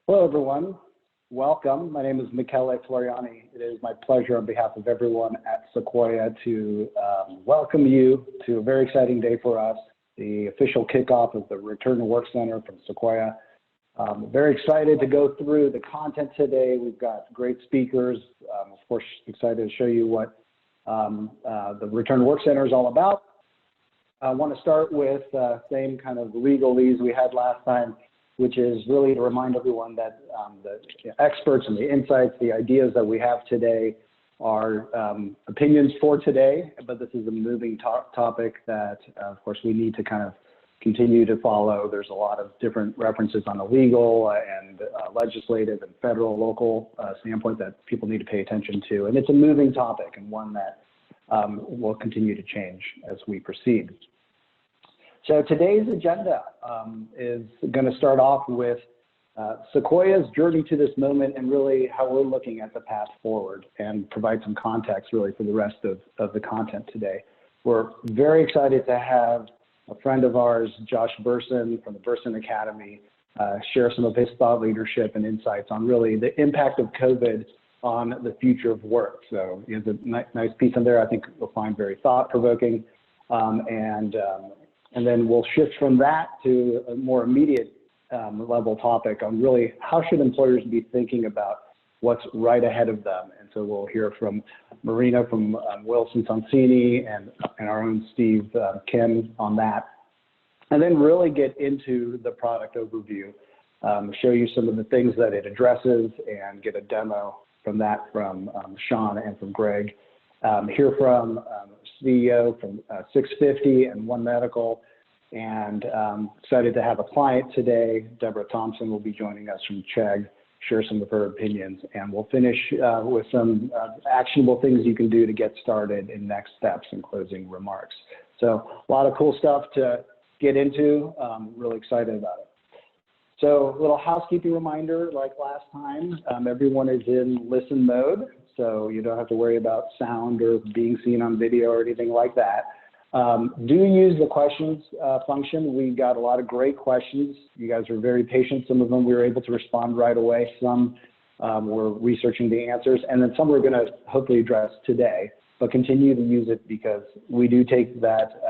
Hello, everyone. Welcome. My name is Michele Floriani. It is my pleasure on behalf of everyone at Sequoia to welcome you to a very exciting day for us, the official kickoff of the Return to Work Center from Sequoia. Very excited to go through the content today. We've got great speakers. Of course, excited to show you what the Return to Work Center is all about. I want to start with same kind of legalese we had last time, which is really to remind everyone that the experts and the insights, the ideas that we have today are opinions for today, but this is a moving topic that, of course, we need to kind of continue to follow. There's a lot of different references on the legal and legislative and federal, local standpoint that people need to pay attention to. And it's a moving topic and one that will continue to change as we proceed. So today's agenda is going to start off with Sequoia's journey to this moment and really how we're looking at the path forward and provide some context really for the rest of the content today. We're very excited to have a friend of ours, Josh Burson from the Burson Academy, share some of his thought leadership and insights on really the impact of COVID on the future of work. So he has a nice piece in there I think you'll find very thought-provoking. And then we'll shift from that to a more immediate level topic on really how should employers be thinking about what's right ahead of them. And so we'll hear from Marina from Wilson Sonsini and our own Steve Kim on that. And then really get into the product overview, show you some of the things that it addresses and get a demo from that from Sean and from Greg. Hear from CEO from 650 and One Medical, and excited to have a client today. Deborah Thompson will be joining us from Chegg, share some of her opinions, and we'll finish with some actionable things you can do to get started in next steps and closing remarks. So a lot of cool stuff to get into. Really excited about it. So a little housekeeping reminder, like last time, everyone is in listen mode, so you don't have to worry about sound or being seen on video or anything like that. Do use the questions function. We got a lot of great questions. You guys were very patient. Some of them we were able to respond right away. Some we're researching the answers, and then some we're going to hopefully address today. But continue to use it because we do take that.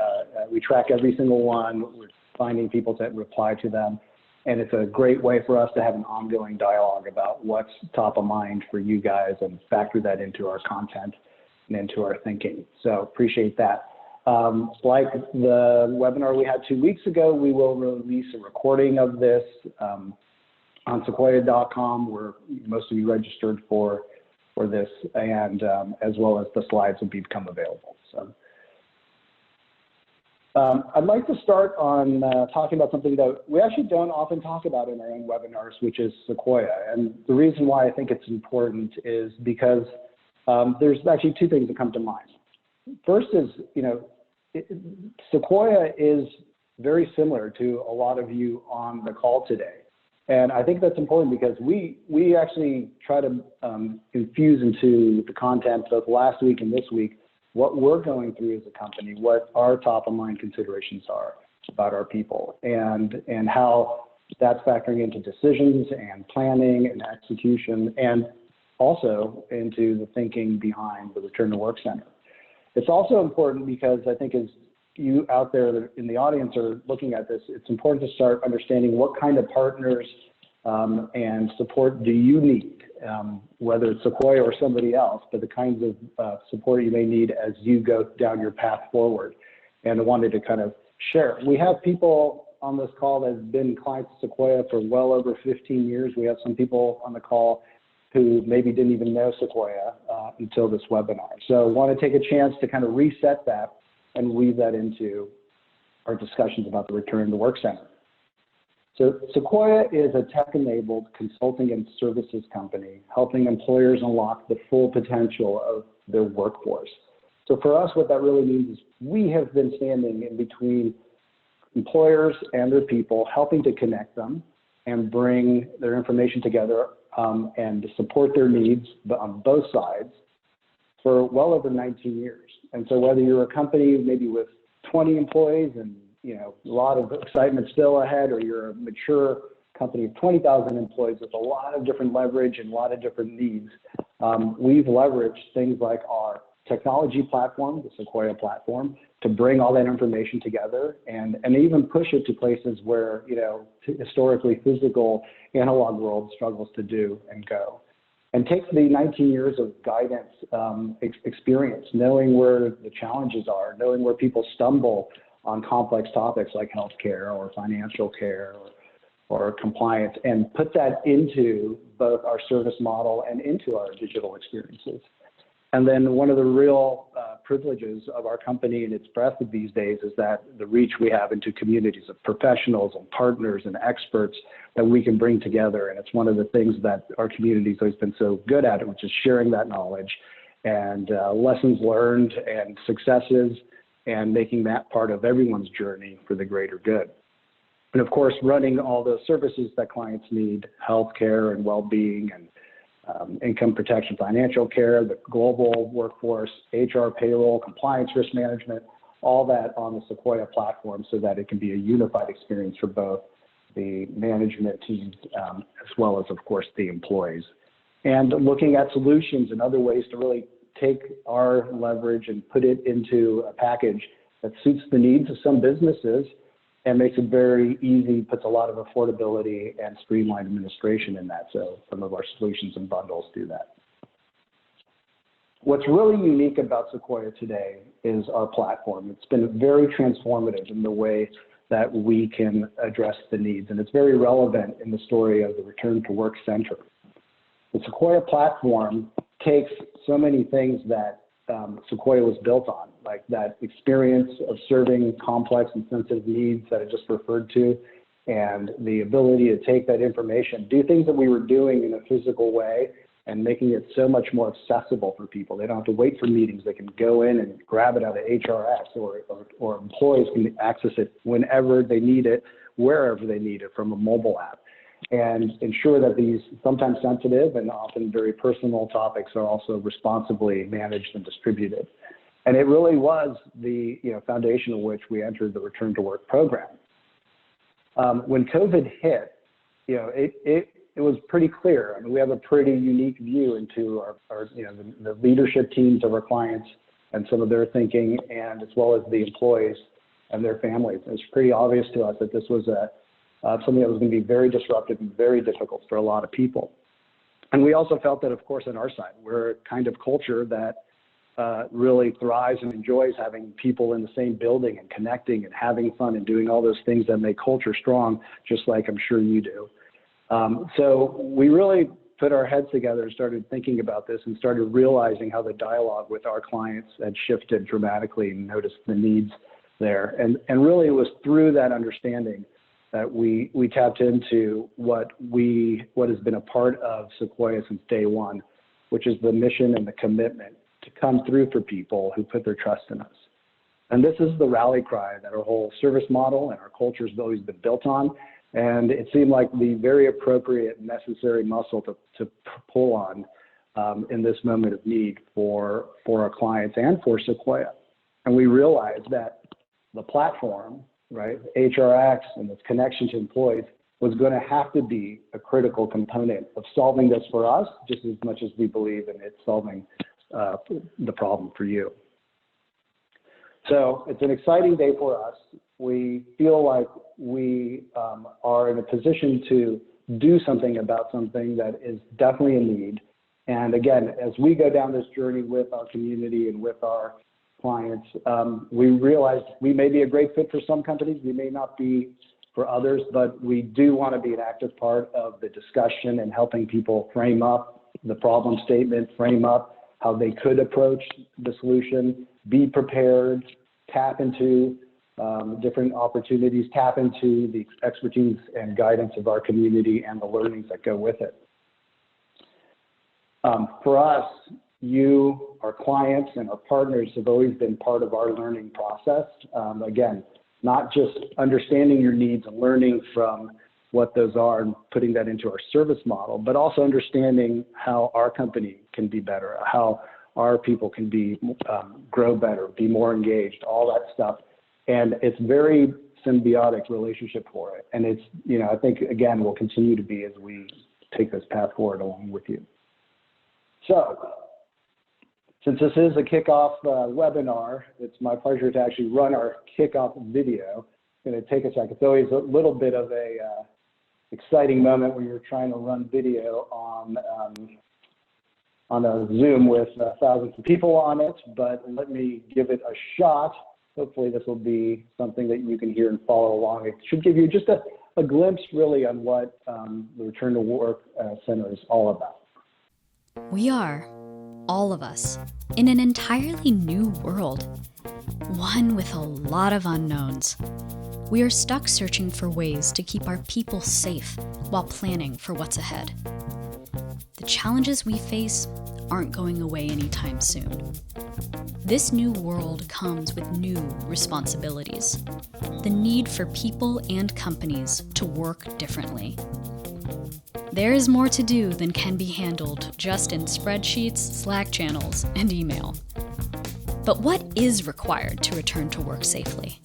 We track every single one. We're finding people to reply to them. And it's a great way for us to have an ongoing dialogue about what's top of mind for you guys and factor that into our content and into our thinking. So appreciate that. Like the webinar we had 2 weeks ago, we will release a recording of this on sequoia.com, where most of you registered for this, and as well as the slides will become available. So I'd like to start on talking about something that we actually don't often talk about in our own webinars, which is Sequoia. And the reason why I think it's important is because there's actually two things that come to mind. First is, Sequoia is very similar to a lot of you on the call today. And I think that's important because we actually try to infuse into the content both last week and this week what we're going through as a company, what our top of mind considerations are about our people, and how that's factoring into decisions and planning and execution, and also into the thinking behind the Return to Work Center. It's also important because I think as you out there in the audience are looking at this, it's important to start understanding what kind of partners and support do you need, whether it's Sequoia or somebody else, but the kinds of support you may need as you go down your path forward. And I wanted to kind of share. We have people on this call that have been clients of Sequoia for well over 15 years. We have some people on the call who maybe didn't even know Sequoia until this webinar. So I want to take a chance to kind of reset that and weave that into our discussions about the Return to Work Center. So Sequoia is a tech-enabled consulting and services company helping employers unlock the full potential of their workforce. So for us, what that really means is we have been standing in between employers and their people, helping to connect them and bring their information together and to support their needs on both sides for well over 19 years. And so whether you're a company maybe with 20 employees and a lot of excitement still ahead, or you're a mature company of 20,000 employees with a lot of different leverage and a lot of different needs, we've leveraged things like our technology platform, the Sequoia platform, to bring all that information together and even push it to places where, historically physical analog world struggles to do and go. And take the 19 years of guidance experience, knowing where the challenges are, knowing where people stumble on complex topics like healthcare or financial care or compliance, and put that into both our service model and into our digital experiences. And then one of the real privileges of our company and its breadth of these days is that the reach we have into communities of professionals and partners and experts that we can bring together. And it's one of the things that our community's always been so good at, which is sharing that knowledge and lessons learned and successes and making that part of everyone's journey for the greater good. And of course, running all those services that clients need, healthcare and well-being and income protection, financial care, the global workforce, HR, payroll, compliance, risk management, all that on the Sequoia platform so that it can be a unified experience for both the management teams as well as, of course, the employees. And looking at solutions and other ways to really take our leverage and put it into a package that suits the needs of some businesses and makes it very easy, puts a lot of affordability and streamlined administration in that. So some of our solutions and bundles do that. What's really unique about Sequoia today is our platform. It's been very transformative in the way that we can address the needs, and it's very relevant in the story of the Return to Work Center. The Sequoia platform takes so many things that Sequoia was built on, like that experience of serving complex and sensitive needs that I just referred to, and the ability to take that information, do things that we were doing in a physical way, and making it so much more accessible for people. They don't have to wait for meetings. They can go in and grab it out of HRX, or employees can access it whenever they need it, wherever they need it from a mobile app, and ensure that these sometimes sensitive and often very personal topics are also responsibly managed and distributed. And it really was the foundation on which we entered the Return to Work program. When COVID hit, it was pretty clear. I mean, we have a pretty unique view into our the leadership teams of our clients and some of their thinking, and as well as the employees and their families. It was pretty obvious to us that this was something that was going to be very disruptive and very difficult for a lot of people. And we also felt that, of course, on our side, we're a kind of culture that really thrives and enjoys having people in the same building and connecting and having fun and doing all those things that make culture strong, just like I'm sure you do. So we really put our heads together and started thinking about this and started realizing how the dialogue with our clients had shifted dramatically and noticed the needs there. And really it was through that understanding that we tapped into what has been a part of Sequoia since day one, which is the mission and the commitment to come through for people who put their trust in us. And this is the rally cry that our whole service model and our culture has always been built on. And it seemed like the very appropriate and necessary muscle to pull on in this moment of need for our clients and for Sequoia. And we realized that the platform, right, HRX and its connection to employees, was going to have to be a critical component of solving this for us, just as much as we believe in it solving the problem for you. So it's an exciting day for us. We feel like we are in a position to do something about something that is definitely a need. And again, as we go down this journey with our community and with our clients, we realize we may be a great fit for some companies, we may not be for others, but we do want to be an active part of the discussion and helping people frame up the problem statement, frame up how they could approach the solution, be prepared, tap into different opportunities, tap into the expertise and guidance of our community and the learnings that go with it. For us, you, our clients, and our partners have always been part of our learning process. Again, not just understanding your needs and learning from what those are and putting that into our service model, but also understanding how our company can be better, how our people can be grow better, be more engaged, all that stuff. And it's very symbiotic relationship for it. And it's, you know, I think, again, will continue to be as we take this path forward along with you. So, since this is a kickoff webinar, it's my pleasure to actually run our kickoff video. It's going to take a second. It's always a little bit of a exciting moment when you're trying to run video on a Zoom with thousands of people on it, but let me give it a shot. Hopefully this will be something that you can hear and follow along. It should give you just a glimpse really on what the Return to Work Center is all about. We are, all of us, in an entirely new world, one with a lot of unknowns. We are stuck searching for ways to keep our people safe while planning for what's ahead. The challenges we face aren't going away anytime soon. This new world comes with new responsibilities, the need for people and companies to work differently. There is more to do than can be handled just in spreadsheets, Slack channels, and email. But what is required to return to work safely?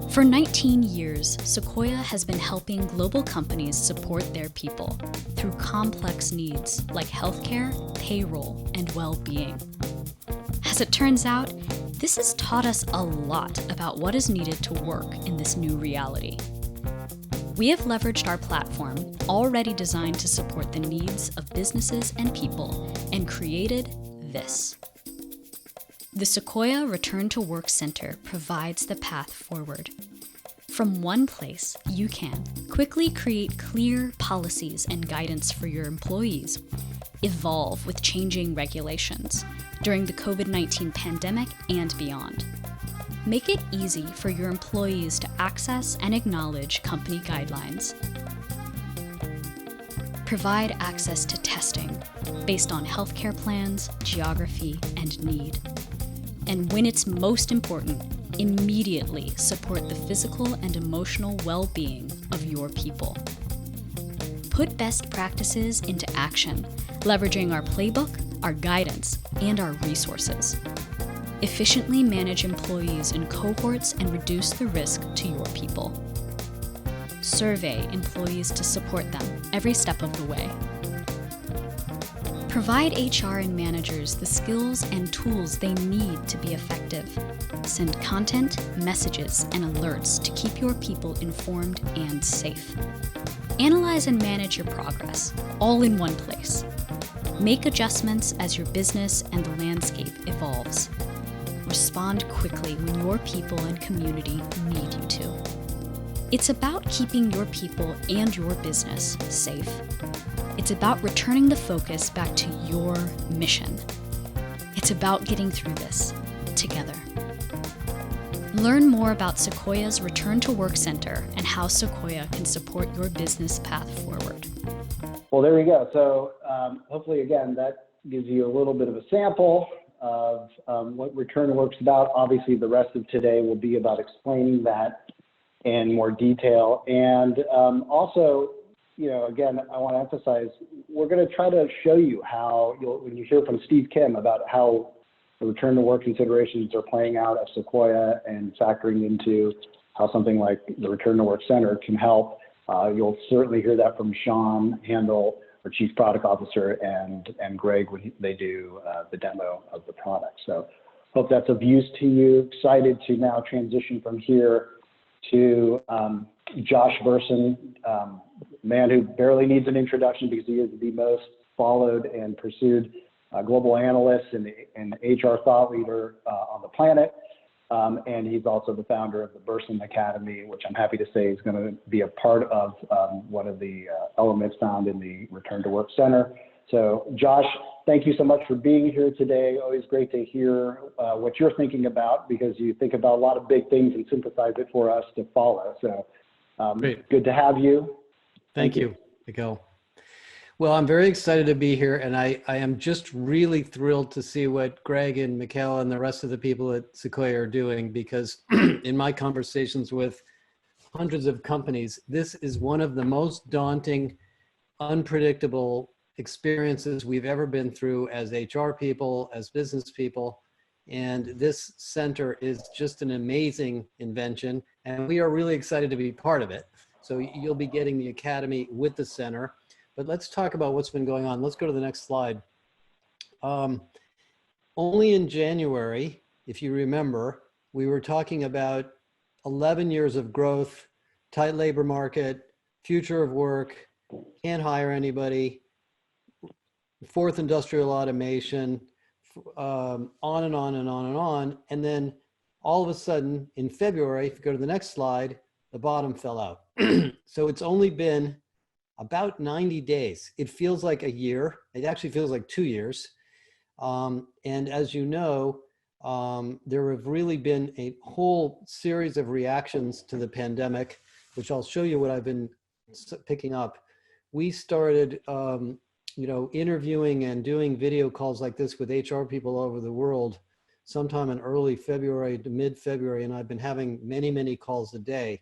For 19 years, Sequoia has been helping global companies support their people through complex needs like healthcare, payroll, and well-being. As it turns out, this has taught us a lot about what is needed to work in this new reality. We have leveraged our platform, already designed to support the needs of businesses and people, and created this. The Sequoia Return to Work Center provides the path forward. From one place, you can quickly create clear policies and guidance for your employees, evolve with changing regulations during the COVID-19 pandemic and beyond. Make it easy for your employees to access and acknowledge company guidelines. Provide access to testing based on healthcare plans, geography, and need. And when it's most important, immediately support the physical and emotional well-being of your people. Put best practices into action, leveraging our playbook, our guidance, and our resources. Efficiently manage employees in cohorts and reduce the risk to your people. Survey employees to support them every step of the way. Provide HR and managers the skills and tools they need to be effective. Send content, messages, and alerts to keep your people informed and safe. Analyze and manage your progress, all in one place. Make adjustments as your business and the landscape evolves. Respond quickly when your people and community need you to. It's about keeping your people and your business safe. It's about returning the focus back to your mission. It's about getting through this together. Learn more about Sequoia's Return to Work Center and how Sequoia can support your business path forward. Well, there we go. So hopefully, again, that gives you a little bit of a sample of what Return to Work's about. Obviously, the rest of today will be about explaining that in more detail. And also, you know, again, I want to emphasize, we're going to try to show you how, when you hear from Steve Kim about how the return to work considerations are playing out at Sequoia and factoring into how something like the Return to Work Center can help. You'll certainly hear that from Sean Handel, our Chief Product Officer, and Greg when they do the demo of the product. So hope that's of use to you. Excited to now transition from here to Josh Burson, man who barely needs an introduction because he is the most followed and pursued global analyst and HR thought leader on the planet. And he's also the founder of the Burson Academy, which I'm happy to say is going to be a part of one of the elements found in the Return to Work Center. So Josh, thank you so much for being here today. Always great to hear what you're thinking about, because you think about a lot of big things and synthesize it for us to follow. So good to have you. Thank you, Miguel. Well, I'm very excited to be here, and I am just really thrilled to see what Greg and Mikhail and the rest of the people at Sequoia are doing, because in my conversations with hundreds of companies, this is one of the most daunting, unpredictable experiences we've ever been through as HR people, as business people. And this center is just an amazing invention, and we are really excited to be part of it. So you'll be getting the Academy with the center. But let's talk about what's been going on. Let's go to the next slide. Only in January, if you remember, we were talking about 11 years of growth, tight labor market, future of work, can't hire anybody, fourth industrial automation, on and on and on and on. And then all of a sudden in February, if you go to the next slide, the bottom fell out. So it's only been about 90 days. It feels like a year. It actually feels like 2 years. And as you know, there have really been a whole series of reactions to the pandemic, which I'll show you what I've been picking up. We started, interviewing and doing video calls like this with HR people all over the world sometime in early February to mid-February, and I've been having many, many calls a day.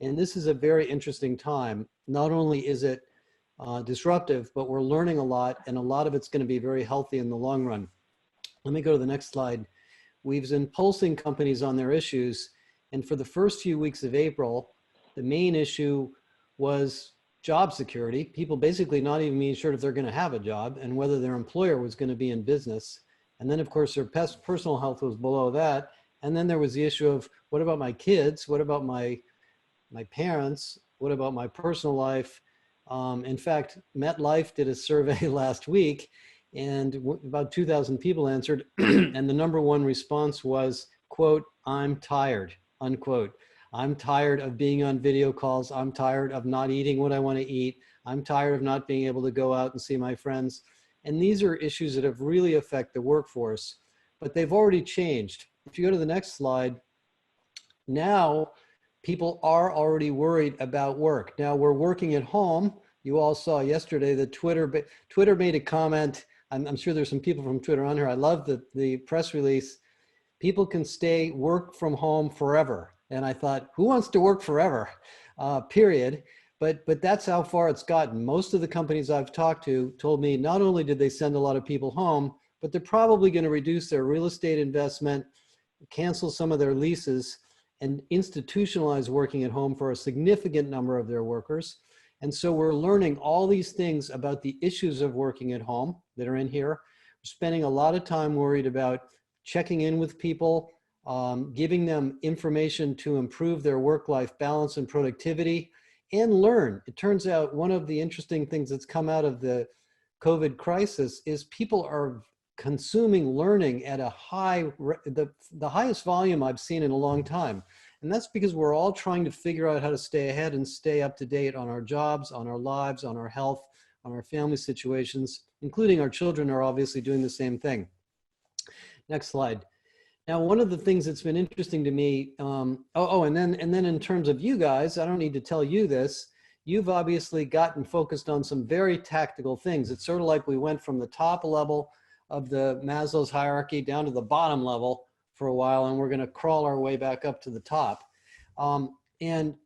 And this is a very interesting time. Not only is it disruptive, but we're learning a lot, and a lot of it's going to be very healthy in the long run. Let me go to the next slide. We've been pulsing companies on their issues, and for the first few weeks of April, the main issue was job security. People basically not even being sure if they're going to have a job and whether their employer was going to be in business. And then, of course, their personal health was below that. And then there was the issue of, what about my kids? What about my parents? What about my personal life? In fact, MetLife did a survey last week, and about 2,000 people answered, and the number one response was, quote, "I'm tired," unquote. I'm tired of being on video calls. I'm tired of not eating what I want to eat. I'm tired of not being able to go out and see my friends. And these are issues that have really affected the workforce, but they've already changed. If you go to the next slide, now people are already worried about work. Now we're working at home. You all saw yesterday that Twitter made a comment. I'm sure there's some people from Twitter on here. I love the press release. People can work from home forever. And I thought, who wants to work forever, period. But that's how far it's gotten. Most of the companies I've talked to told me not only did they send a lot of people home, but they're probably going to reduce their real estate investment, cancel some of their leases, and institutionalize working at home for a significant number of their workers. And so we're learning all these things about the issues of working at home that are in here. We're spending a lot of time worried about checking in with people, giving them information to improve their work-life balance and productivity, and learn. It turns out one of the interesting things that's come out of the COVID crisis is people are consuming learning at a the highest volume I've seen in a long time. And that's because we're all trying to figure out how to stay ahead and stay up to date on our jobs, on our lives, on our health, on our family situations, including our children are obviously doing the same thing. Next slide. Now, one of the things that's been interesting to me, and then in terms of you guys, I don't need to tell you this, you've obviously gotten focused on some very tactical things. It's sort of like we went from the top level of the Maslow's hierarchy down to the bottom level for a while, and we're going to crawl our way back up to the top. And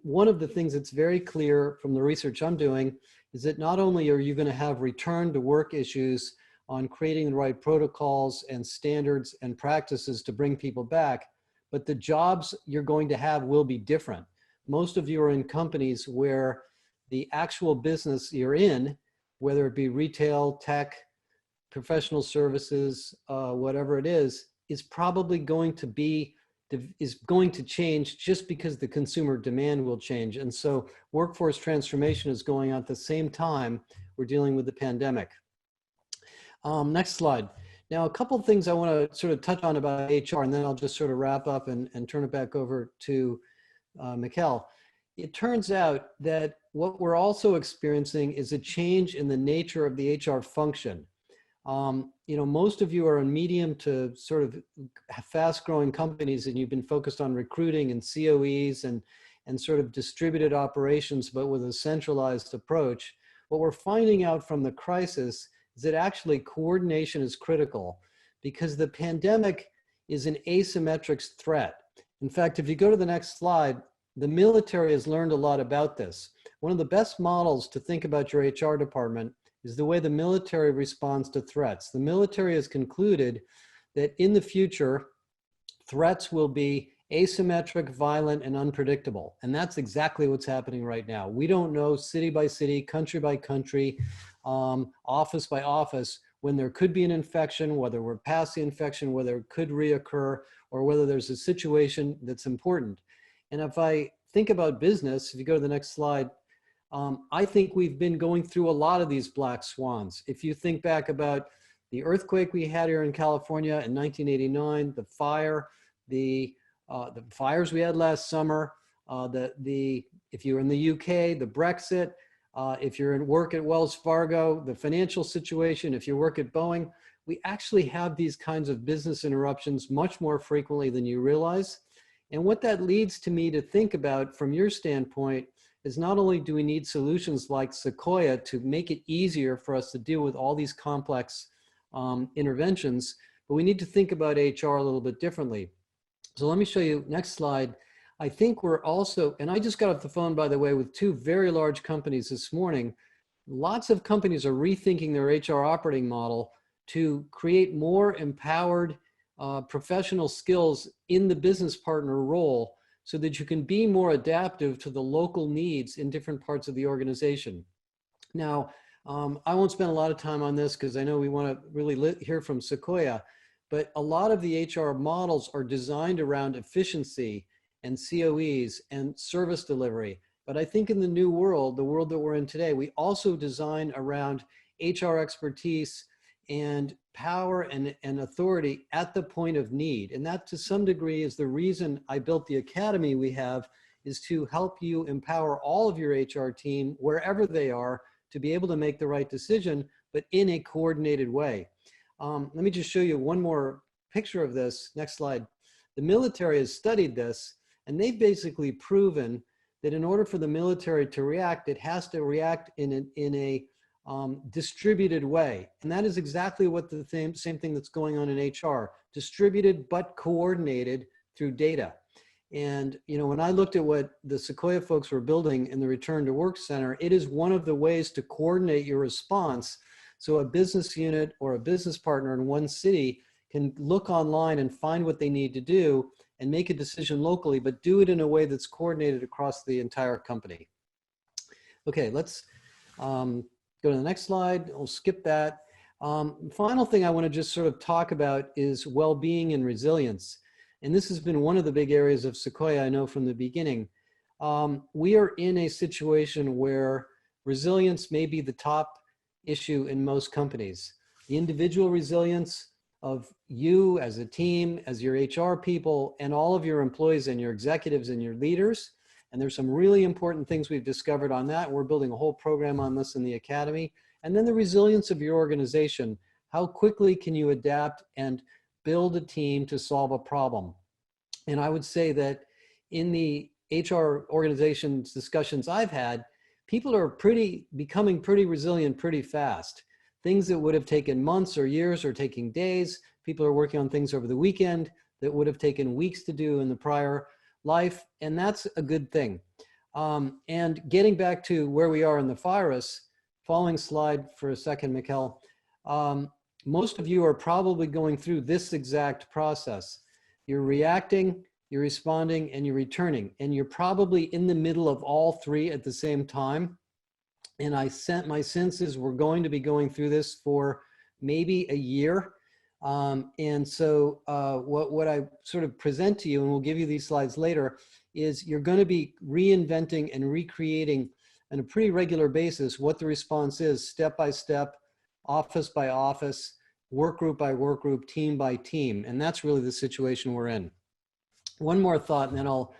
one of the things that's very clear from the research I'm doing is that not only are you going to have return to work issues on creating the right protocols and standards and practices to bring people back, but the jobs you're going to have will be different. Most of you are in companies where the actual business you're in, whether it be retail, tech, professional services, whatever it is probably going to change just because the consumer demand will change. And so workforce transformation is going on at the same time we're dealing with the pandemic. Next slide. Now, a couple of things I want to sort of touch on about HR, and then I'll just sort of wrap up and turn it back over to Mikkel. It turns out that what we're also experiencing is a change in the nature of the HR function. Most of you are in medium to sort of fast-growing companies, and you've been focused on recruiting and COEs and sort of distributed operations, but with a centralized approach. What we're finding out from the crisis is that actually coordination is critical because the pandemic is an asymmetric threat. In fact, if you go to the next slide, the military has learned a lot about this. One of the best models to think about your HR department is the way the military responds to threats. The military has concluded that in the future, threats will be asymmetric, violent, and unpredictable. And that's exactly what's happening right now. We don't know city by city, country by country, office by office, when there could be an infection, whether we're past the infection, whether it could reoccur, or whether there's a situation that's important. And if I think about business, if you go to the next slide, I think we've been going through a lot of these black swans. If you think back about the earthquake we had here in California in 1989, the fire, the fires we had last summer, if you're in the UK, the Brexit, if you're in work at Wells Fargo, the financial situation, if you work at Boeing, we actually have these kinds of business interruptions much more frequently than you realize. And what that leads to me to think about from your standpoint is not only do we need solutions like Sequoia to make it easier for us to deal with all these complex interventions, but we need to think about HR a little bit differently. So let me show you, next slide. I think we're also, and I just got off the phone, by the way, with two very large companies this morning. Lots of companies are rethinking their HR operating model to create more empowered professional skills in the business partner role so that you can be more adaptive to the local needs in different parts of the organization. Now, I won't spend a lot of time on this because I know we want to really hear from Sequoia, but a lot of the HR models are designed around efficiency and COEs and service delivery. But I think in the new world, the world that we're in today, we also design around HR expertise and power and authority at the point of need. And that to some degree is the reason I built the academy we have, is to help you empower all of your HR team, wherever they are, to be able to make the right decision, but in a coordinated way. Let me just show you one more picture of this. Next slide. The military has studied this, and they've basically proven that in order for the military to react, it has to react in a distributed way. And that is exactly what the same thing that's going on in HR, distributed but coordinated through data. And you know, when I looked at what the Sequoia folks were building in the Return to Work Center, it is one of the ways to coordinate your response. So a business unit or a business partner in one city can look online and find what they need to do and make a decision locally, but do it in a way that's coordinated across the entire company. Okay, let's go to the next slide. We'll skip that. Final thing I want to just sort of talk about is well-being and resilience. And this has been one of the big areas of Sequoia, I know from the beginning. We are in a situation where resilience may be the top issue in most companies. The individual resilience of you as a team, as your HR people, and all of your employees and your executives and your leaders. And there's some really important things we've discovered on that. We're building a whole program on this in the academy. And then the resilience of your organization. How quickly can you adapt and build a team to solve a problem? And I would say that in the HR organizations discussions I've had, people are becoming pretty resilient pretty fast. Things that would have taken months or years are taking days. People are working on things over the weekend that would have taken weeks to do in the prior life, and that's a good thing. And getting back to where we are in the virus, following slide for a second, Mikkel, most of you are probably going through this exact process. You're reacting, you're responding, and you're returning. And you're probably in the middle of all three at the same time. And my sense is we're going to be going through this for maybe a year. And so what I sort of present to you, and we'll give you these slides later, is you're going to be reinventing and recreating on a pretty regular basis what the response is, step by step, office by office, work group by work group, team by team. And that's really the situation we're in. One more thought, and then I'll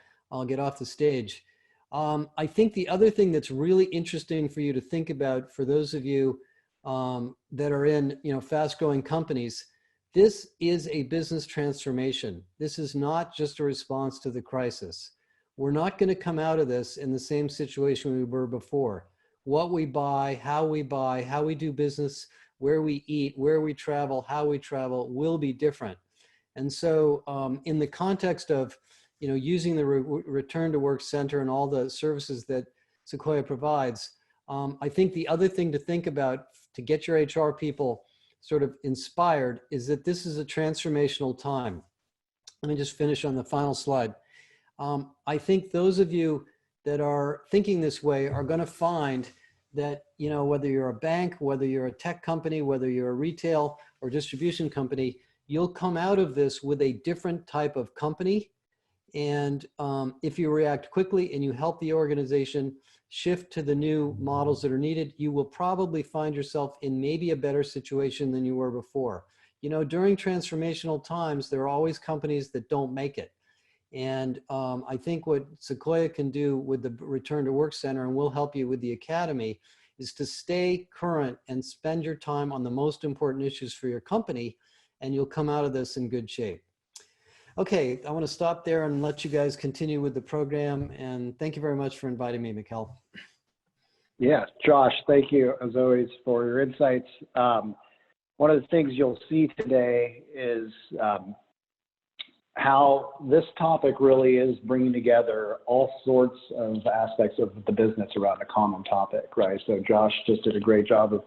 get off the stage. I think the other thing that's really interesting for you to think about, for those of you that are in fast-growing companies, this is a business transformation. This is not just a response to the crisis. We're not going to come out of this in the same situation we were before. What we buy, how we do business, where we eat, where we travel, how we travel will be different. And so in the context of using the Return to Work Center and all the services that Sequoia provides, I think the other thing to think about to get your HR people sort of inspired is that this is a transformational time. Let me just finish on the final slide. I think those of you that are thinking this way are going to find that, you know, whether you're a bank, whether you're a tech company, whether you're a retail or distribution company, you'll come out of this with a different type of company. And if you react quickly and you help the organization shift to the new models that are needed, you will probably find yourself in maybe a better situation than you were before. You know, during transformational times, there are always companies that don't make it. And I think what Sequoia can do with the Return to Work Center, and we'll help you with the Academy, is to stay current and spend your time on the most important issues for your company, and you'll come out of this in good shape. Okay, I want to stop there and let you guys continue with the program. And thank you very much for inviting me, Mikkel. Yeah, Josh, thank you as always for your insights. One of the things you'll see today is how this topic really is bringing together all sorts of aspects of the business around a common topic, right? So Josh just did a great job of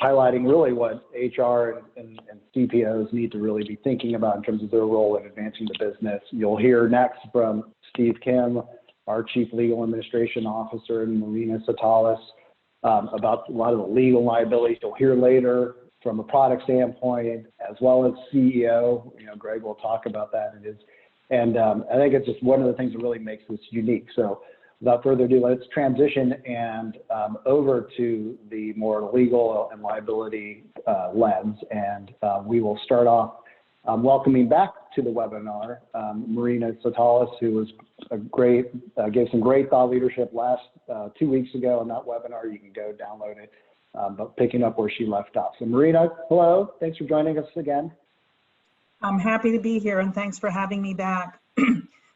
highlighting really what HR and CPOs need to really be thinking about in terms of their role in advancing the business. You'll hear next from Steve Kim, our Chief Legal Administration Officer, and Marina Satalis about a lot of the legal liabilities. You'll hear later from a product standpoint, as well as CEO. You know, Greg will talk about that. And I think it's just one of the things that really makes this unique. So without further ado, let's transition and over to the more legal and liability lens. And we will start off welcoming back to the webinar Marina Satalis, who was gave some great thought leadership last 2 weeks ago on that webinar. You can go download it, but picking up where she left off. So Marina, hello, thanks for joining us again. I'm happy to be here, and thanks for having me back.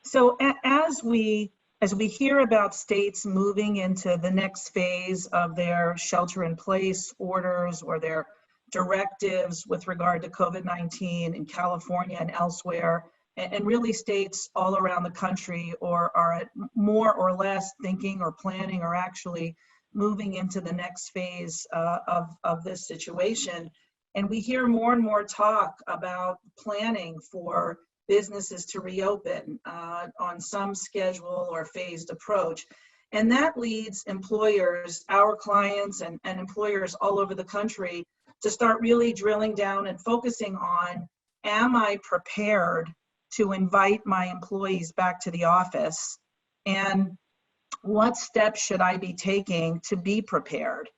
So as we hear about states moving into the next phase of their shelter-in-place orders or their directives with regard to COVID-19 in California and elsewhere, and really states all around the country are at more or less thinking or planning or actually moving into the next phase of this situation. And we hear more and more talk about planning for businesses to reopen on some schedule or phased approach. And that leads employers, our clients and employers all over the country to start really drilling down and focusing on, am I prepared to invite my employees back to the office? And what steps should I be taking to be prepared?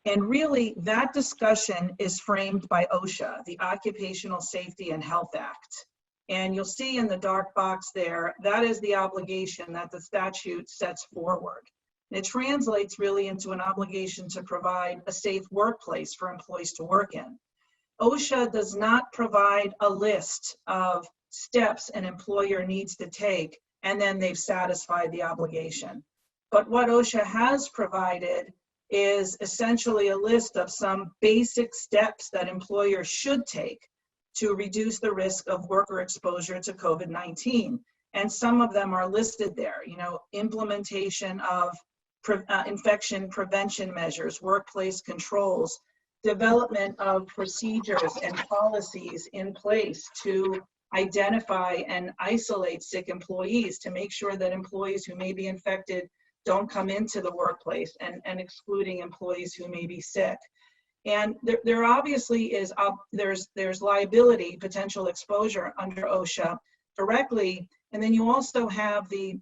And really, that discussion is framed by OSHA, the Occupational Safety and Health Act. And you'll see in the dark box there, that is the obligation that the statute sets forward. It translates really into an obligation to provide a safe workplace for employees to work in. OSHA does not provide a list of steps an employer needs to take, and then they've satisfied the obligation. But what OSHA has provided is essentially a list of some basic steps that employers should take to reduce the risk of worker exposure to COVID-19. And some of them are listed there, you know, implementation of infection prevention measures, workplace controls, development of procedures and policies in place to identify and isolate sick employees to make sure that employees who may be infected don't come into the workplace, and excluding employees who may be sick. And there obviously is, there's liability, potential exposure under OSHA directly, and then you also have the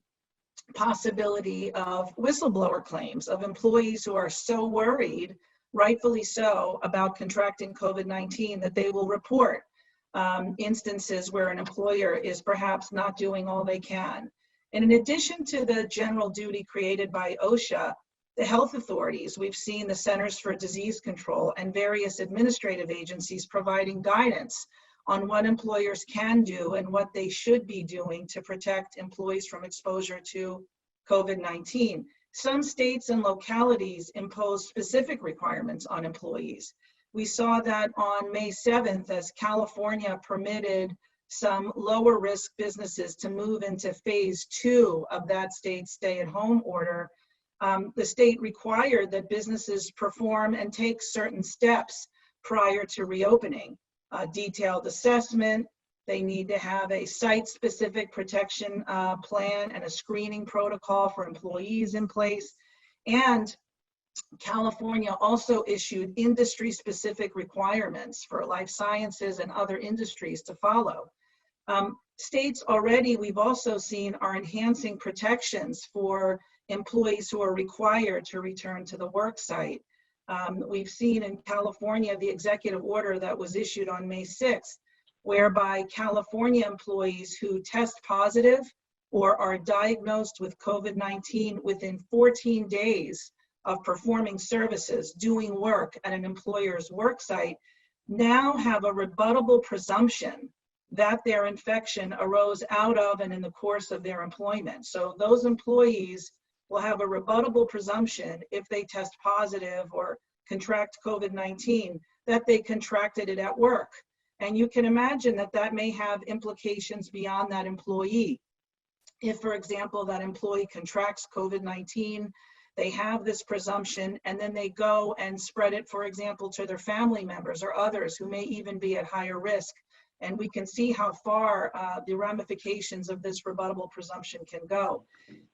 possibility of whistleblower claims of employees who are so worried, rightfully so, about contracting COVID-19 that they will report instances where an employer is perhaps not doing all they can. And in addition to the general duty created by OSHA, the health authorities, we've seen the Centers for Disease Control and various administrative agencies providing guidance on what employers can do and what they should be doing to protect employees from exposure to COVID-19. Some states and localities impose specific requirements on employees. We saw that on May 7th as California permitted some lower risk businesses to move into phase 2 of that state's stay-at-home order. The state required that businesses perform and take certain steps prior to reopening. Detailed assessment, they need to have a site-specific protection plan and a screening protocol for employees in place. And California also issued industry-specific requirements for life sciences and other industries to follow. States already, we've also seen, are enhancing protections for employees who are required to return to the work site. We've seen in California the executive order that was issued on May 6th, whereby California employees who test positive or are diagnosed with COVID-19 within 14 days of performing services, doing work at an employer's work site, now have a rebuttable presumption that their infection arose out of and in the course of their employment. So those employees will have a rebuttable presumption if they test positive or contract COVID-19 that they contracted it at work. And you can imagine that that may have implications beyond that employee. If, for example, that employee contracts COVID-19, they have this presumption, and then they go and spread it, for example, to their family members or others who may even be at higher risk. And we can see how far the ramifications of this rebuttable presumption can go.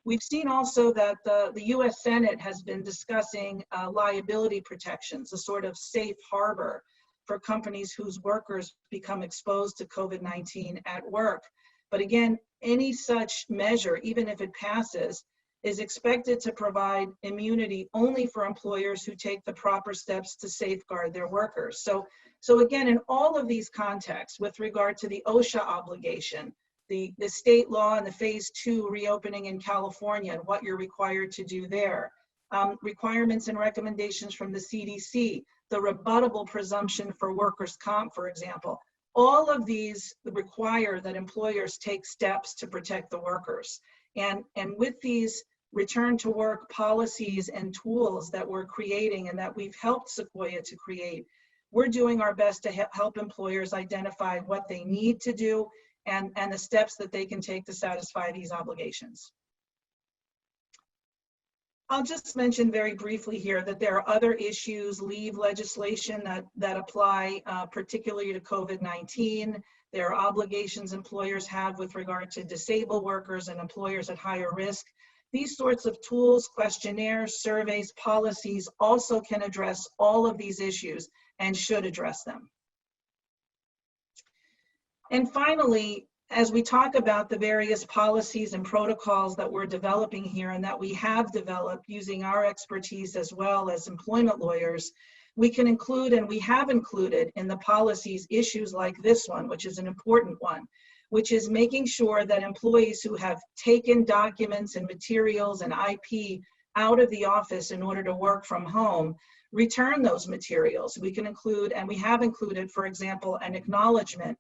We've seen also that the US Senate has been discussing liability protections, a sort of safe harbor for companies whose workers become exposed to COVID-19 at work. But again, any such measure, even if it passes, is expected to provide immunity only for employers who take the proper steps to safeguard their workers. So again, in all of these contexts, with regard to the OSHA obligation, the state law and the phase 2 reopening in California and what you're required to do there, requirements and recommendations from the CDC, the rebuttable presumption for workers' comp, for example, all of these require that employers take steps to protect the workers. And with these return to work policies and tools that we're creating and that we've helped Sequoia to create, we're doing our best to help employers identify what they need to do and the steps that they can take to satisfy these obligations. I'll just mention very briefly here that there are other issues, leave legislation that apply particularly to COVID-19. There are obligations employers have with regard to disabled workers and employers at higher risk. These sorts of tools, questionnaires, surveys, policies also can address all of these issues and should address them. And finally, as we talk about the various policies and protocols that we're developing here and that we have developed using our expertise as well as employment lawyers, we can include, and we have included in the policies, issues like this one, which is an important one, which is making sure that employees who have taken documents and materials and IP out of the office in order to work from home, return those materials. We can include, and we have included, for example, an acknowledgement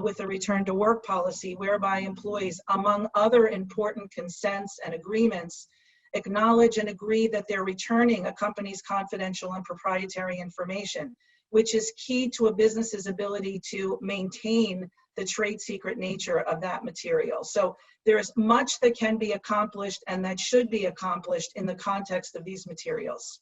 with a return to work policy whereby employees, among other important consents and agreements, acknowledge and agree that they're returning a company's confidential and proprietary information, which is key to a business's ability to maintain the trade secret nature of that material. So there's much that can be accomplished and that should be accomplished in the context of these materials.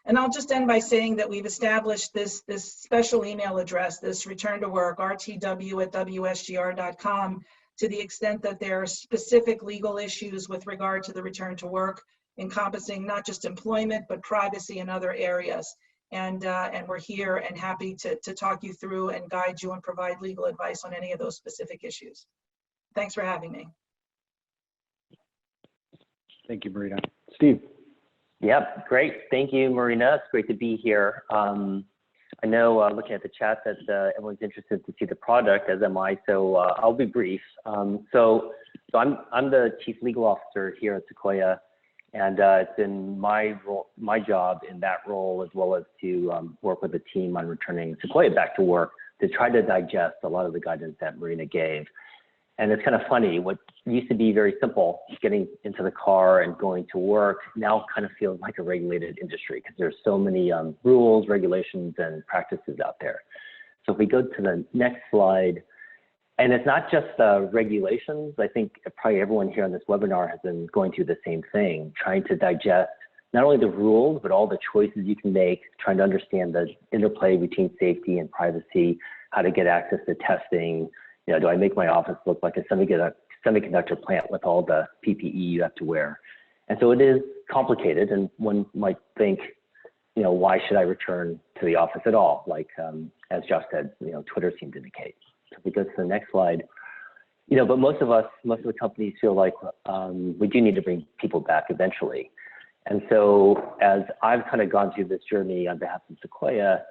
And I'll just end by saying that we've established this special email address, this return to work, rtw@wsgr.com, to the extent that there are specific legal issues with regard to the return to work, encompassing not just employment, but privacy and other areas. And we're here and happy to talk you through and guide you and provide legal advice on any of those specific issues. Thanks for having me. Thank you, Marina. Steve. Yep, great. Thank you, Marina. It's great to be here. I know looking at the chat that everyone's interested to see the product, as am I, so I'll be brief. So I'm the Chief Legal Officer here at Sequoia, and it's been my job in that role, as well as to work with the team on returning Sequoia back to work to try to digest a lot of the guidance that Marina gave. And it's kind of funny, what used to be very simple, getting into the car and going to work, now kind of feels like a regulated industry because there's so many rules, regulations, and practices out there. So if we go to the next slide, and it's not just regulations. I think probably everyone here on this webinar has been going through the same thing, trying to digest not only the rules, but all the choices you can make, trying to understand the interplay between safety and privacy, how to get access to testing. You know, do I make my office look like a semiconductor plant with all the PPE you have to wear? And so it is complicated, and one might think, you know, why should I return to the office at all? Like, as Josh said, you know, Twitter seemed to indicate. So if we go to the next slide, you know, but most of the companies feel like we do need to bring people back eventually. And so as I've kind of gone through this journey on behalf of Sequoia,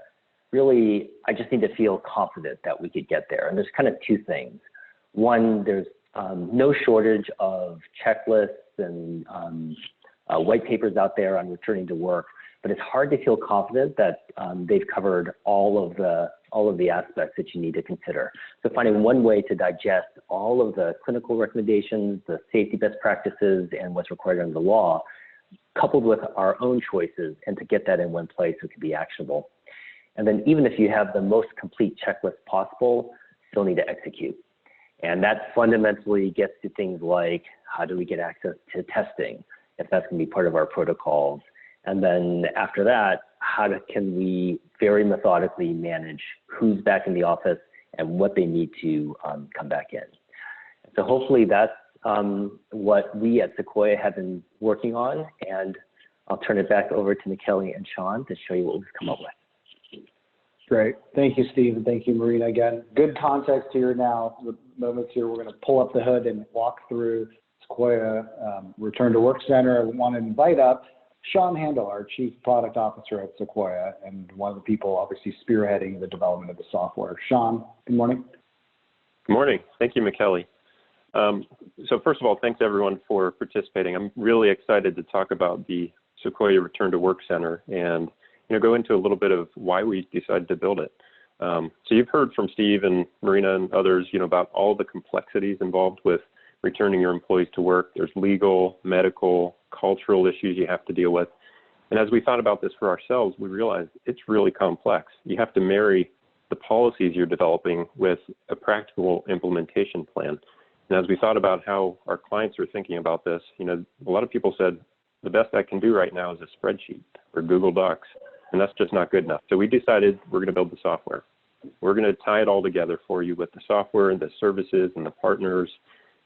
really, I just need to feel confident that we could get there. And there's kind of two things. One, there's no shortage of checklists and white papers out there on returning to work, but it's hard to feel confident that they've covered all of the aspects that you need to consider. So finding one way to digest all of the clinical recommendations, the safety best practices, and what's required under the law, coupled with our own choices, and to get that in one place so it can be actionable. And then even if you have the most complete checklist possible, still need to execute. And that fundamentally gets to things like, how do we get access to testing, if that's going to be part of our protocols? And then after that, can we very methodically manage who's back in the office and what they need to come back in? So hopefully that's what we at Sequoia have been working on. And I'll turn it back over to McKelly and Sean to show you what we've come up with. Great. Thank you, Steve, and thank you, Marina, again. Good context here now. The moments here, we're going to pull up the hood and walk through Sequoia Return to Work Center. I want to invite up Sean Handel, our Chief Product Officer at Sequoia, and one of the people obviously spearheading the development of the software. Sean, good morning. Good morning. Thank you, McKelly. So first of all, thanks everyone for participating. I'm really excited to talk about the Sequoia Return to Work Center and go into a little bit of why we decided to build it. So you've heard from Steve and Marina and others, about all the complexities involved with returning your employees to work. There's legal, medical, cultural issues you have to deal with. And as we thought about this for ourselves, we realized it's really complex. You have to marry the policies you're developing with a practical implementation plan. And as we thought about how our clients are thinking about this, a lot of people said, the best I can do right now is a spreadsheet or Google Docs, and that's just not good enough. So we decided we're going to build the software. We're going to tie it all together for you with the software and the services and the partners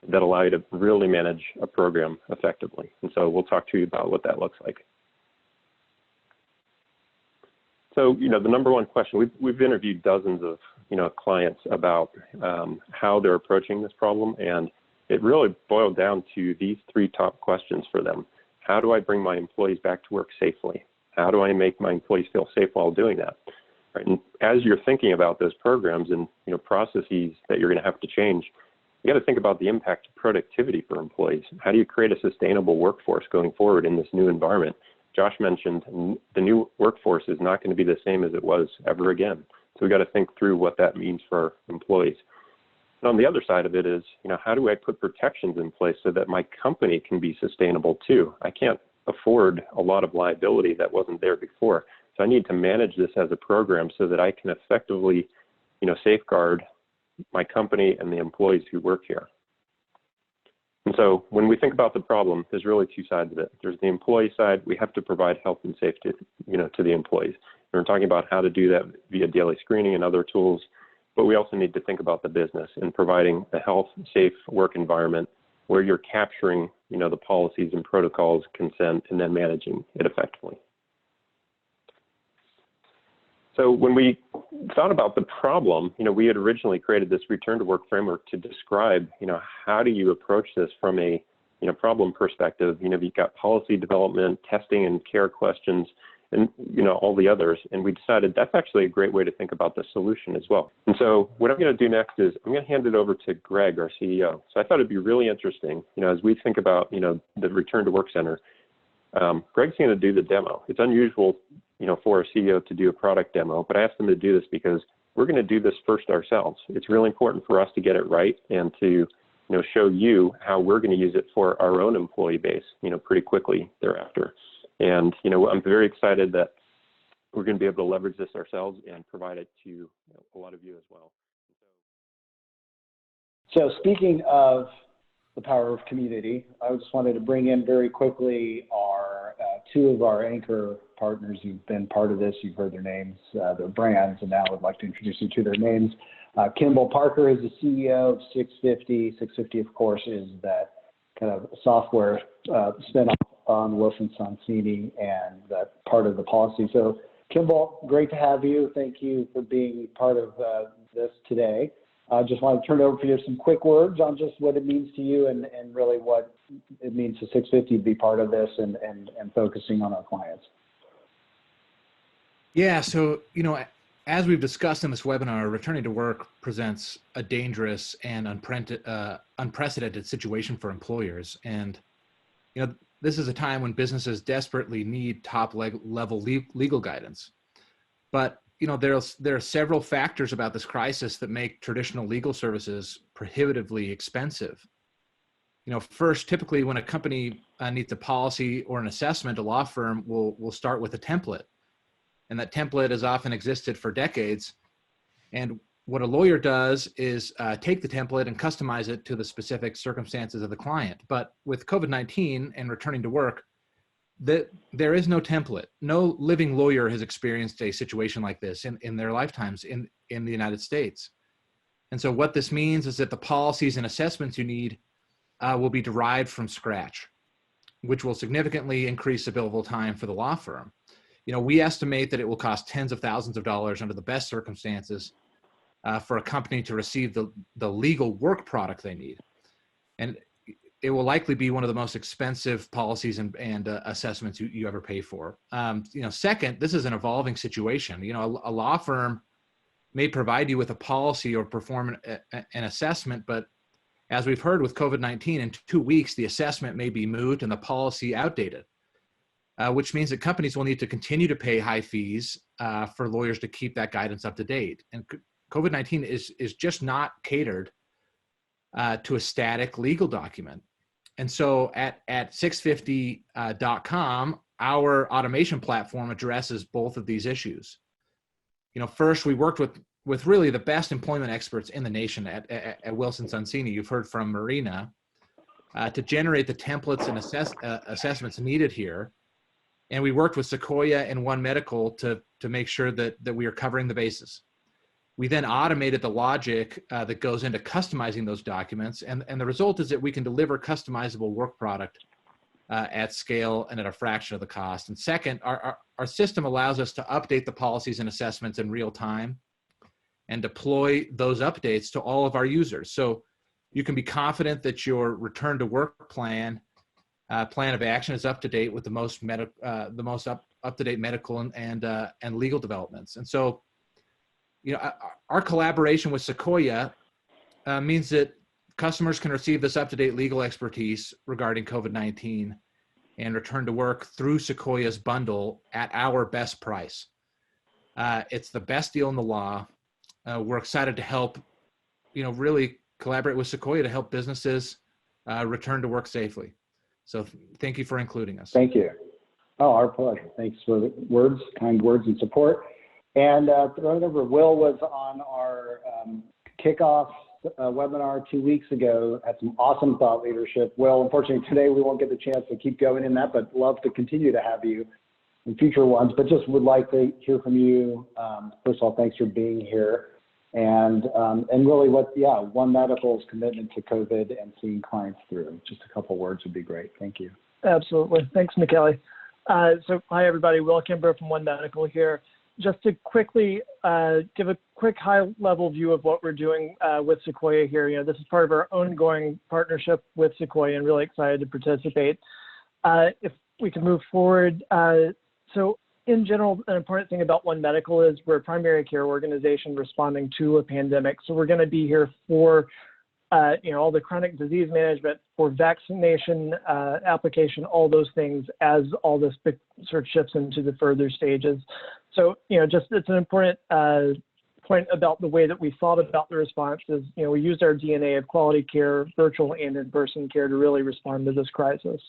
that allow you to really manage a program effectively. And so we'll talk to you about what that looks like. So, the number one question, we've interviewed dozens of, clients about how they're approaching this problem. And it really boiled down to these three top questions for them. How do I bring my employees back to work safely? How do I make my employees feel safe while doing that? Right. And as you're thinking about those programs and, processes that you're going to have to change, you got to think about the impact of productivity for employees. How do you create a sustainable workforce going forward in this new environment? Josh mentioned the new workforce is not going to be the same as it was ever again. So we got to think through what that means for our employees. And on the other side of it is, how do I put protections in place so that my company can be sustainable too? I can't afford a lot of liability that wasn't there before. So I need to manage this as a program so that I can effectively, safeguard my company and the employees who work here. And so when we think about the problem, there's really two sides of it. There's the employee side. We have to provide health and safety, to the employees. And we're talking about how to do that via daily screening and other tools. But we also need to think about the business and providing a health, safe work environment where you're capturing, the policies and protocols, consent, and then managing it effectively. So when we thought about the problem, we had originally created this return to work framework to describe, how do you approach this from a, problem perspective. You've got policy development, testing and care questions, and, all the others. And we decided that's actually a great way to think about the solution as well. And so what I'm going to do next is I'm going to hand it over to Greg, our CEO. So I thought it'd be really interesting, as we think about, the Return to Work Center, Greg's going to do the demo. It's unusual, for a CEO to do a product demo, but I asked him to do this because we're going to do this first ourselves. It's really important for us to get it right and to, show you how we're going to use it for our own employee base, pretty quickly thereafter. And, I'm very excited that we're going to be able to leverage this ourselves and provide it to a lot of you as well. So speaking of the power of community. I just wanted to bring in very quickly our two of our anchor partners who've been part of this. You've heard their names, their brands, and now I'd like to introduce you to their names. Kimball Parker is the CEO of 650. 650, of course, is that kind of software spin-off on Wilson Sonsini and that part of the policy. So Kimball, great to have you. Thank you for being part of this today. I just want to turn it over for you some quick words on just what it means to you and really what it means to 650 to be part of this and focusing on our clients. Yeah, so, as we've discussed in this webinar, returning to work presents a dangerous and unprecedented situation for employers. And, this is a time when businesses desperately need top-level legal guidance. But there are several factors about this crisis that make traditional legal services prohibitively expensive. First, typically when a company needs a policy or an assessment, a law firm will start with a template. And that template has often existed for decades. And what a lawyer does is take the template and customize it to the specific circumstances of the client. But with COVID-19 and returning to work, there is no template. No living lawyer has experienced a situation like this in their lifetimes in the United States. And so what this means is that the policies and assessments you need will be derived from scratch, which will significantly increase the billable time for the law firm. We estimate that it will cost tens of thousands of dollars under the best circumstances for a company to receive the legal work product they need. And it will likely be one of the most expensive policies and assessments you ever pay for. Second, this is an evolving situation. A law firm may provide you with a policy or perform an assessment, but as we've heard with COVID-19, in 2 weeks, the assessment may be moot and the policy outdated, which means that companies will need to continue to pay high fees for lawyers to keep that guidance up to date. And COVID-19 is just not catered to a static legal document. And so at 650.com, our automation platform addresses both of these issues. First, we worked with really the best employment experts in the nation at Wilson Sonsini. You've heard from Marina, to generate the templates and assessments needed here. And we worked with Sequoia and One Medical to make sure that we are covering the bases. We then automated the logic that goes into customizing those documents. And the result is that we can deliver customizable work product at scale and at a fraction of the cost. And second, our system allows us to update the policies and assessments in real time and deploy those updates to all of our users. So you can be confident that your return to work plan of action is up to date with the most up to date medical and legal developments. And so, our collaboration with Sequoia means that customers can receive this up-to-date legal expertise regarding COVID-19 and return to work through Sequoia's bundle at our best price. It's the best deal in the law. We're excited to help, really collaborate with Sequoia to help businesses return to work safely. So thank you for including us. Thank you. Oh, our pleasure. Thanks for the kind words and support. And throwing over, Will was on our kickoff webinar 2 weeks ago, had some awesome thought leadership. Will, unfortunately today we won't get the chance to keep going in that, but love to continue to have you in future ones, but just would like to hear from you. First of all, thanks for being here. And really One Medical's commitment to COVID and seeing clients through. Just a couple words would be great. Thank you. Absolutely. Thanks, Michele. So hi, everybody. Will Kimber from One Medical here. Just to quickly give a quick high-level view of what we're doing with Sequoia here. This is part of our ongoing partnership with Sequoia and really excited to participate. If we can move forward. So in general, an important thing about One Medical is we're a primary care organization responding to a pandemic. So we're going to be here for all the chronic disease management, for vaccination application, all those things as all this sort of shifts into the further stages. So, just it's an important point about the way that we thought about the response is, we used our DNA of quality care, virtual and in-person care to really respond to this crisis.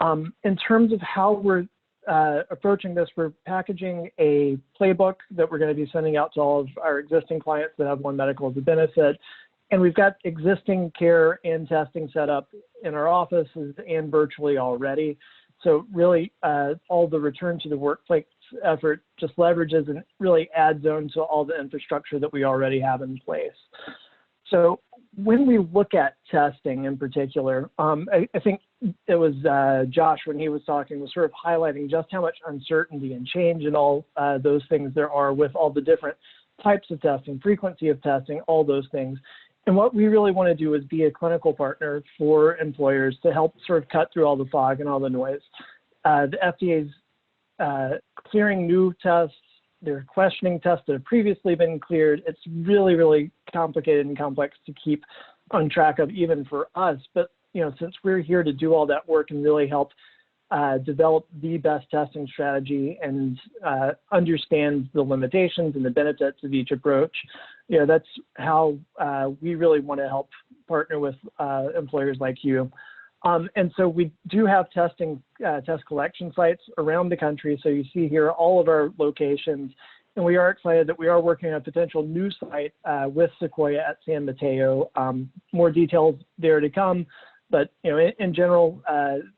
In terms of how we're approaching this, we're packaging a playbook that we're going to be sending out to all of our existing clients that have One Medical as a benefit. And we've got existing care and testing set up in our offices and virtually already. So really all the return to the workplace effort just leverages and really adds on to all the infrastructure that we already have in place. So when we look at testing in particular, I think it was Josh, when he was talking, was sort of highlighting just how much uncertainty and change and all those things there are with all the different types of testing, frequency of testing, all those things. And what we really want to do is be a clinical partner for employers to help sort of cut through all the fog and all the noise. The FDA's clearing new tests. They're questioning tests that have previously been cleared. It's really, really complicated and complex to keep on track of, even for us. But since we're here to do all that work and really help develop the best testing strategy and understand the limitations and the benefits of each approach, that's how we really want to help partner with employers like you. And so we do have test collection sites around the country. So you see here all of our locations, and we are excited that we are working on a potential new site with Sequoia at San Mateo. More details there to come, but in general,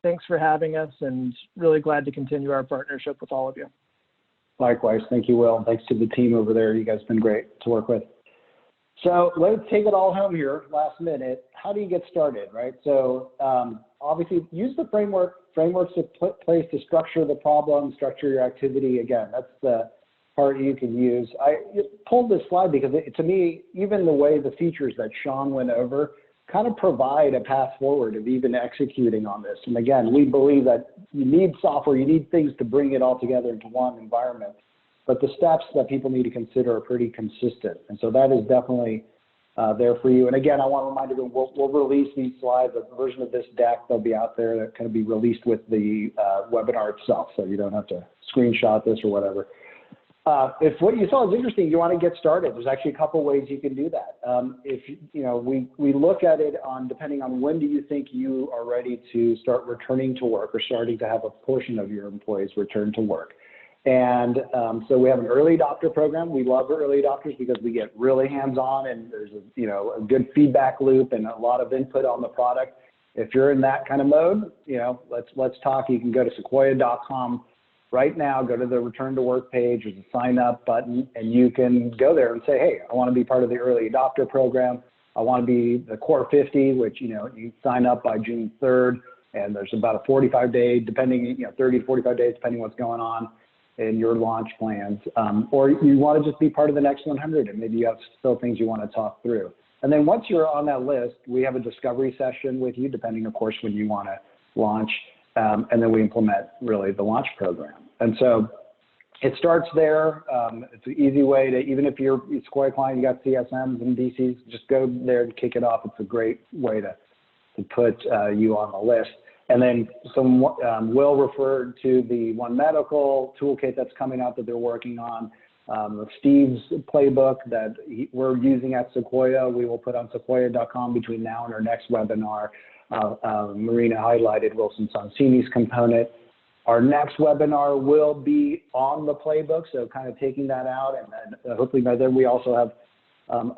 thanks for having us, and really glad to continue our partnership with all of you. Likewise, thank you, Will. Thanks to the team over there. You guys have been great to work with. So let's take it all home here, last minute. How do you get started, right? So obviously use the frameworks in place to structure the problem, structure your activity. Again, that's the part you can use. I pulled this slide because to me, even the way the features that Sean went over kind of provide a path forward of even executing on this. And again, we believe that you need software, you need things to bring it all together into one environment. But the steps that people need to consider are pretty consistent. And so that is definitely there for you. And again, I want to remind everyone, we'll release these slides, a version of this deck, they'll be out there that can be released with the webinar itself. So you don't have to screenshot this or whatever. If what you saw is interesting, you want to get started, there's actually a couple ways you can do that. We look at it on, depending on when do you think you are ready to start returning to work or starting to have a portion of your employees return to work. And so we have an early adopter program. We love early adopters because we get really hands-on, and there's a good feedback loop and a lot of input on the product. If you're in that kind of mode, let's talk. You can go to sequoia.com right now, go to the return to work page, there's a sign up button, and you can go there and say, hey, I want to be part of the early adopter program. I want to be the core 50, which, you sign up by June 3rd, and there's about a 45-day, depending, 30 to 45 days, depending what's going on in your launch plans, or you want to just be part of the next 100, and maybe you have still things you want to talk through. And then once you're on that list, we have a discovery session with you, depending, of course, when you want to launch, and then we implement really the launch program. And so it starts there. It's an easy way to, even if you're a Sequoia client, you got CSMs and DCs, just go there and kick it off. It's a great way to put you on the list. And then Will referred to the One Medical toolkit that's coming out that they're working on. Steve's playbook that we're using at Sequoia, we will put on sequoia.com between now and our next webinar. Marina highlighted Wilson Sonsini's component. Our next webinar will be on the playbook, so kind of taking that out, and then hopefully by then we also have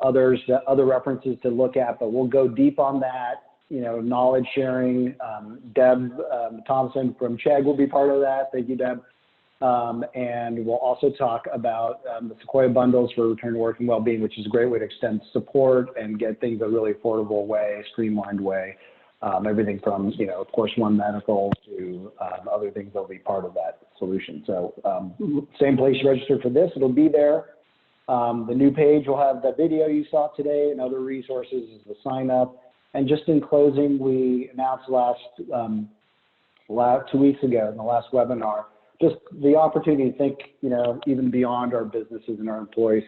other references to look at, but we'll go deep on that. Knowledge sharing. Deb Thompson from Chegg will be part of that. Thank you, Deb. And we'll also talk about the Sequoia bundles for return to work and well-being, which is a great way to extend support and get things a really affordable way, streamlined way. Everything from, of course, One Medical to other things that will be part of that solution. So same place you registered for this, it'll be there. The new page will have the video you saw today and other resources as the sign up. And just in closing, we announced 2 weeks ago in the last webinar, just the opportunity to think, even beyond our businesses and our employees,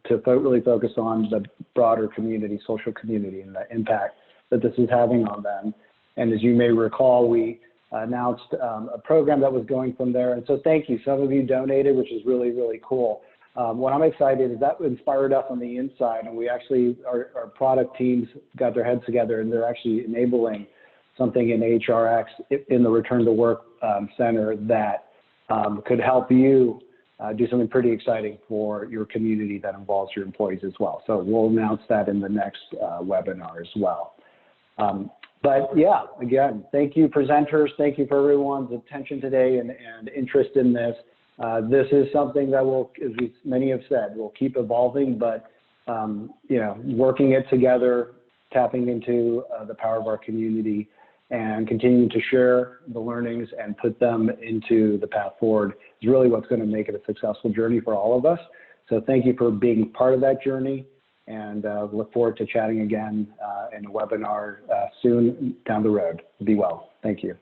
to really focus on the broader community, social community, and the impact that this is having on them. And as you may recall, we announced a program that was going from there. And so thank you. Some of you donated, which is really, really cool. What I'm excited is that inspired us on the inside, and we actually, our product teams got their heads together, and they're actually enabling something in HRX in the Return to Work Center that could help you do something pretty exciting for your community that involves your employees as well. So we'll announce that in the next webinar as well. But yeah, again, thank you presenters. Thank you for everyone's attention today and interest in this. This is something that will, as many have said, will keep evolving, but you know, working it together, tapping into the power of our community and continuing to share the learnings and put them into the path forward is really what's going to make it a successful journey for all of us. So thank you for being part of that journey, and look forward to chatting again in a webinar soon down the road. Be well. Thank you.